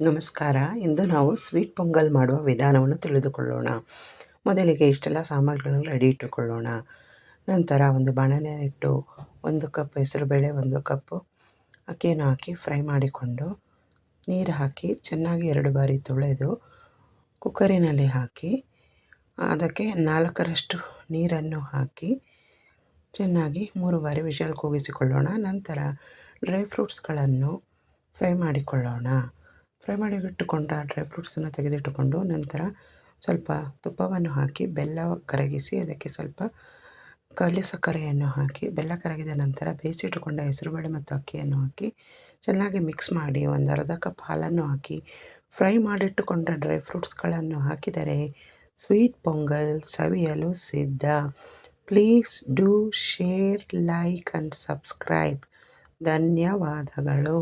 ನಮಸ್ಕಾರ. ಇಂದು ನಾವು ಸ್ವೀಟ್ ಪೊಂಗಲ್ ಮಾಡುವ ವಿಧಾನವನ್ನು ತಿಳಿದುಕೊಳ್ಳೋಣ. ಮೊದಲಿಗೆ ಇಷ್ಟೆಲ್ಲ ಸಾಮಗ್ರಿಗಳನ್ನು ರೆಡಿ ಇಟ್ಟುಕೊಳ್ಳೋಣ. ನಂತರ ಒಂದು ಬಾಣಲೆ ಇಟ್ಟು 1 ಕಪ್ ಹೆಸರುಬೇಳೆ, 1 ಕಪ್ಪು ಅಕ್ಕಿಯನ್ನು ಹಾಕಿ ಫ್ರೈ ಮಾಡಿಕೊಂಡು, ನೀರು ಹಾಕಿ ಚೆನ್ನಾಗಿ 2 ಬಾರಿ ತೊಳೆದು ಕುಕ್ಕರಿನಲ್ಲಿ ಹಾಕಿ ಅದಕ್ಕೆ 4ರಷ್ಟು ನೀರನ್ನು ಹಾಕಿ ಚೆನ್ನಾಗಿ 3 ಬಾರಿ ವಿಷಲ್ ಕೂಗಿಸಿಕೊಳ್ಳೋಣ. ನಂತರ ಡ್ರೈ ಫ್ರೂಟ್ಸ್ಗಳನ್ನು ಫ್ರೈ ಮಾಡಿಕೊಳ್ಳೋಣ. ಫ್ರೈ ಮಾಡಿ ಇಟ್ಟುಕೊಂಡ ಡ್ರೈ ಫ್ರೂಟ್ಸನ್ನು ತೆಗೆದಿಟ್ಟುಕೊಂಡು, ನಂತರ ಸ್ವಲ್ಪ ತುಪ್ಪವನ್ನು ಹಾಕಿ ಬೆಲ್ಲ ಕರಗಿಸಿ ಅದಕ್ಕೆ ಸ್ವಲ್ಪ ಕಲ್ಲಿ ಸಕ್ಕರೆಯನ್ನು ಹಾಕಿ ಬೆಲ್ಲ ಕರಗಿದ ನಂತರ ಬೇಯಿಸಿಟ್ಟುಕೊಂಡ ಹೆಸರುಬೇಳೆ ಮತ್ತು ಅಕ್ಕಿಯನ್ನು ಹಾಕಿ ಚೆನ್ನಾಗಿ ಮಿಕ್ಸ್ ಮಾಡಿ ಒಂದು ಅರ್ಧ ಕಪ್ ಹಾಲನ್ನು ಹಾಕಿ ಫ್ರೈ ಮಾಡಿಟ್ಟುಕೊಂಡ ಡ್ರೈ ಫ್ರೂಟ್ಸ್ಗಳನ್ನು ಹಾಕಿದರೆ ಸ್ವೀಟ್ ಪೊಂಗಲ್ ಸವಿಯಲು ಸಿದ್ಧ. Please do share, like and subscribe. ಧನ್ಯವಾದಗಳು.